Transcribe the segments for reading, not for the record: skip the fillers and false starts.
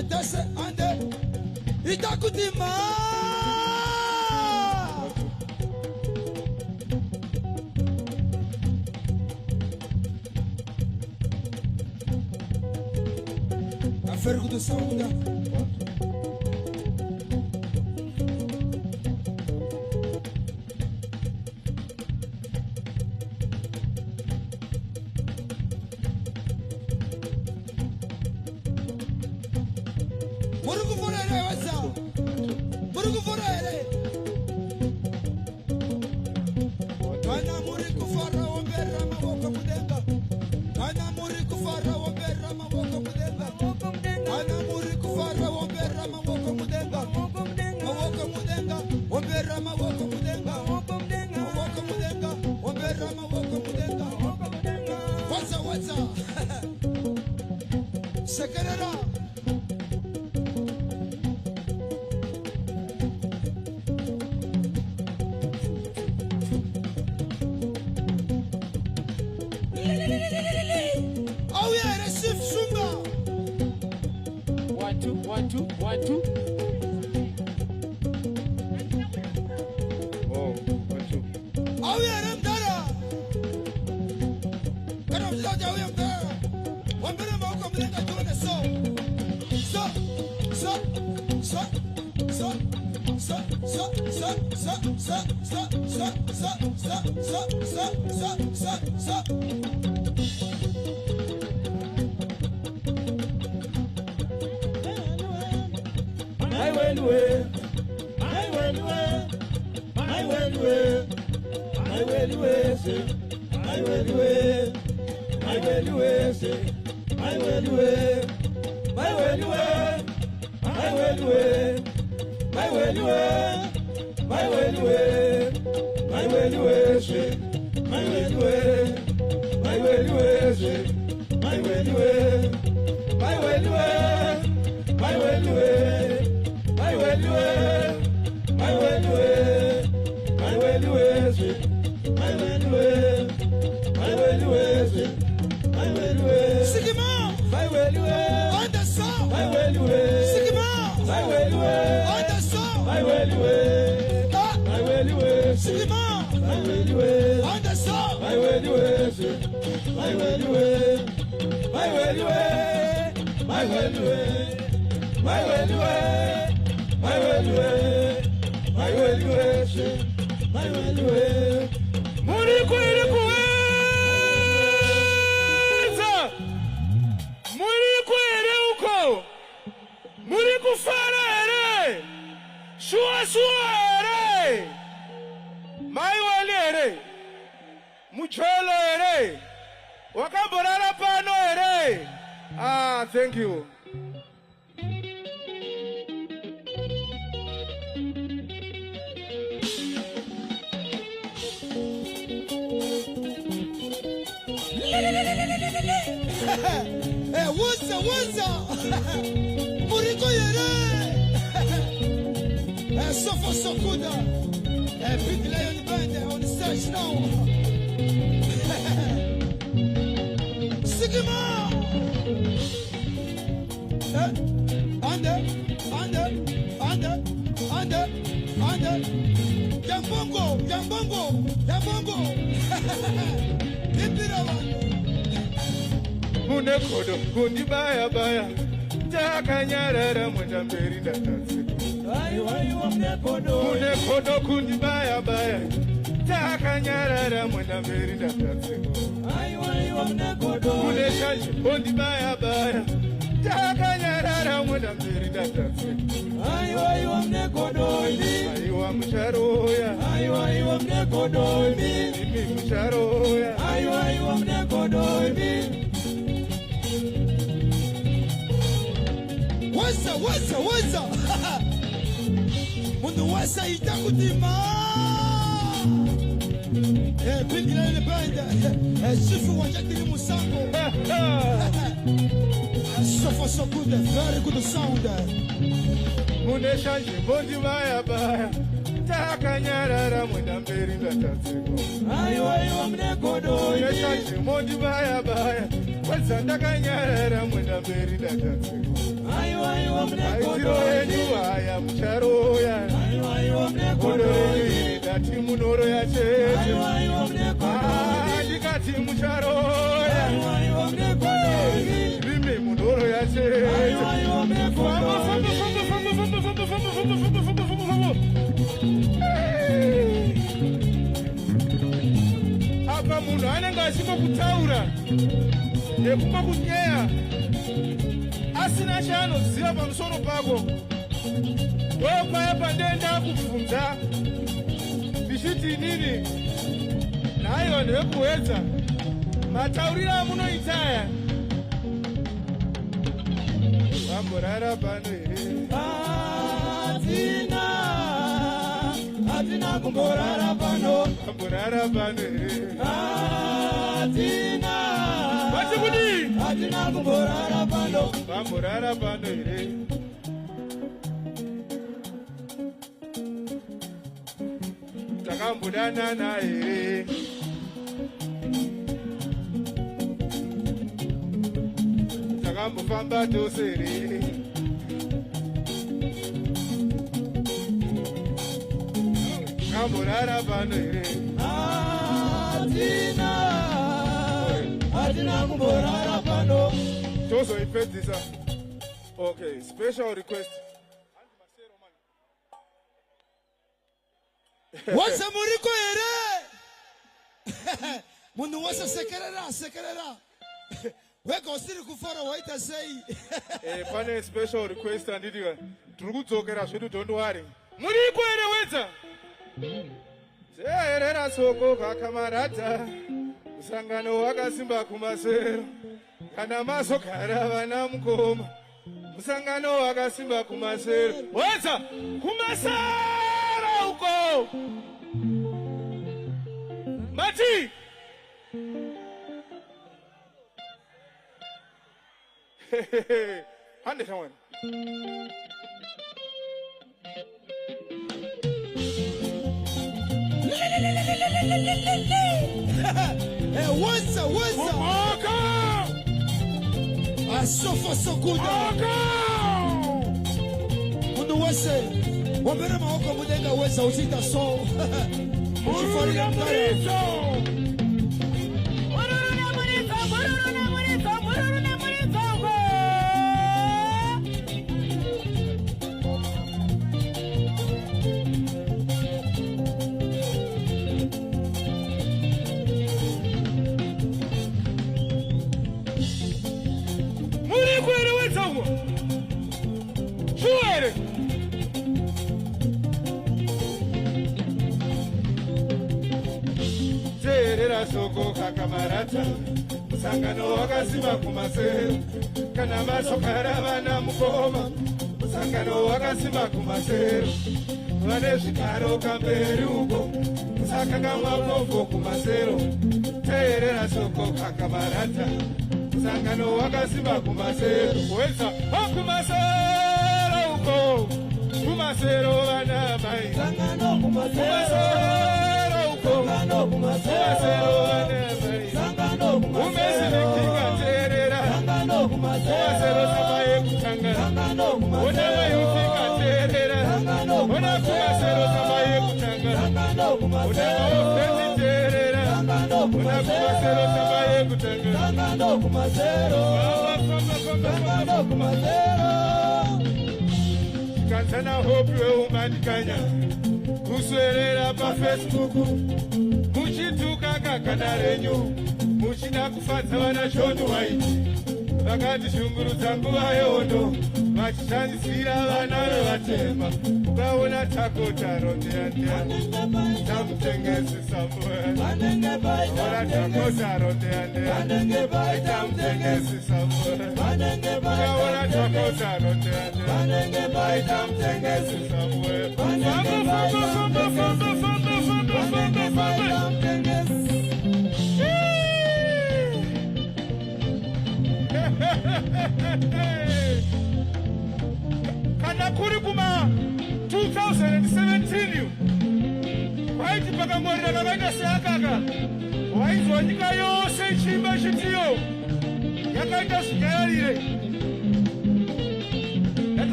tese ande itakutima afergo do saúde Sekerera oh yeah, receive Sunga 1 2 1 2 1 2 oh 1 2 oh yeah, Ramdara Karam Lord oh yeah thank you. What's Muriko yere. So far so good. Big Lion band on stage now. Sigma. Under. Jambongo. Munekodo kundibaya takanyarara mutamberi ndatasiko munekodo kundibaya takanyarara mutamberi ndatasiko muneshaji kundibaya takanyarara mutamberi ndatasiko aiwa musharoya imi musharoya Waza Mundu wasa itakutima Big Lion band Sifu wajatili musango So far so good, very good sound Muneshanji bondi baya takanyarara mundamberi ndatasiko aiwa mnekodo muneshanji bondi baya Wazanda kanyarara mundamberi ndatasiko aiwa aitiro enyu haya mucharoya kondoreni ndati munoroya chete ndikati mucharoya zvimwe munoroya chete apa munhu anenge achingokutaura nekungokunyeya asina chaanoziva pamusoro pako ndopaya pandenda kubvunza ndichiti inini nhai vanhu vekuedza matauriro amunoita aya vamborara pano here hatina kumborara pano vamborara pano here vati kudii hatina kumborara pano vamborara pano here takambodanana here takambofamba tose here takamborara pano here hatina kumborara pano tozoipedzisa. Okay, special request. wose muriko here munhu wose sekerera wega usiri kufara waita sei pane special request anditi tiri kudzokera zvedu dhondwari muriko here wedza seherera soko kakamarata musangano wakasimba kumasero kana mazogara vana mukoma musangano wakasimba kumasero wedza kumasero uko mati hande someone what's so far so good munhu wese wambere maoko mudenga wesa uchita so uchifarira mtara soko kakamarata musangano wakasimba kumasero kana masokara vana mukoma musangano wakasimba kumasero vane zvigaro kamberi uko musakangamwa mofo kumasero teerera soko kakamarata musangano wakasimba kumasero weza kumasero uko kumasero vana mai sangano kumasero kumasero umezilikingaterera kumasero samaye kutanga ona mayutingaterera ona kumasero samaye kutanga ona ofenditerera ona kumasero samaye kutanga kanzana hope weumandikanya kuswerera paFacebook muchituka kakana renyu muchida kufadza vana shoni waiti vakati shungurudza nguva yehondo vachishandisira vana vevatema ukaona takotaro ndeyandeya tamutengesi samuora takotaro ndeyandeya tamutengesi samuora ukaona takotaro ndeyandeya tamutengesi samuora kana kuri kuma 2017 waiti pakangorira kakaita seakaka waizwa nyika yose ichimba chitiyo yakaita zvinyararire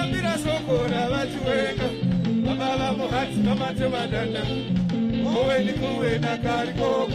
Katambira sokora vachiwenga Baba muhati namate madanda Owe ni kuwe na karikoka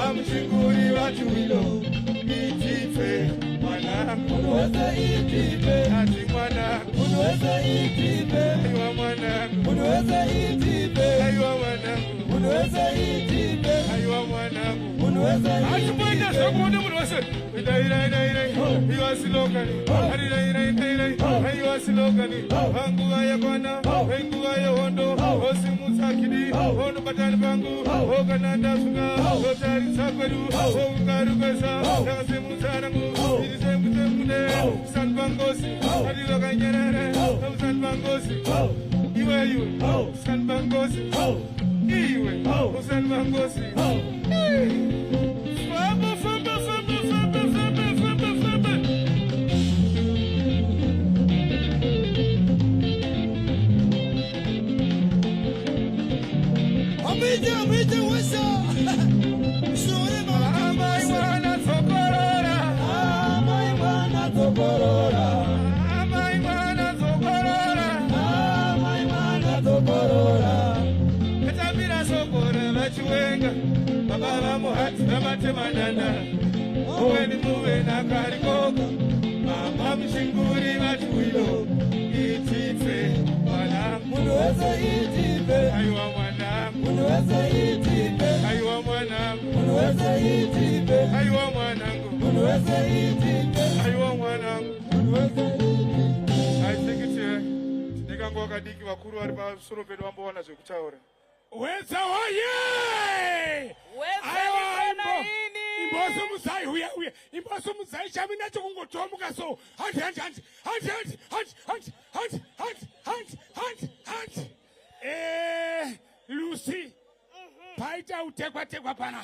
Amchikuri vachiwilo Itipe mwanangu Unaweza itipe Ati mwanangu Unaweza itipe Aywa mwanangu Unaweza itipe Aywa mwanangu Unaweza itipe Aywa mwanangu Unaweza itipe Achipenda sokundi mulose Iwa silokani Iwa silokani Vangu vaya kwana Vengu vaya hondo Osi musakidi Hondo batani vangu Oga nanda suga Otari sakwedu Ogu karu kesa Nangase musarangu Irise mute San bangosi Adilo kanyerere San bangosi Iwe San bangosi Iwe San bangosi Fabo Amite wesa Sore mama Wana sokorora Wana tokorora Wana sokorora Wana tokorora Katambira sokora vachiwenga Baba muhati namate madanda Owe ni muwe na karikoka Mama mshinguri vachiwilo Itipe mwanangu Unaweza itipe Aywa mwanangu Unaweza itipe Aywa mwanangu Unaweza itipe Aywa mwanangu Unaweza itipe Aywa mwanangu Unaweza itipe Aisekete Ndikango wakadiki wakuru wari pasoro pedu wambo wana zvekutaura Weza hoye! Aiwa imboso musai huya imboso musai chami nacho kungotomuka so hanti Lucy paita utekwa pana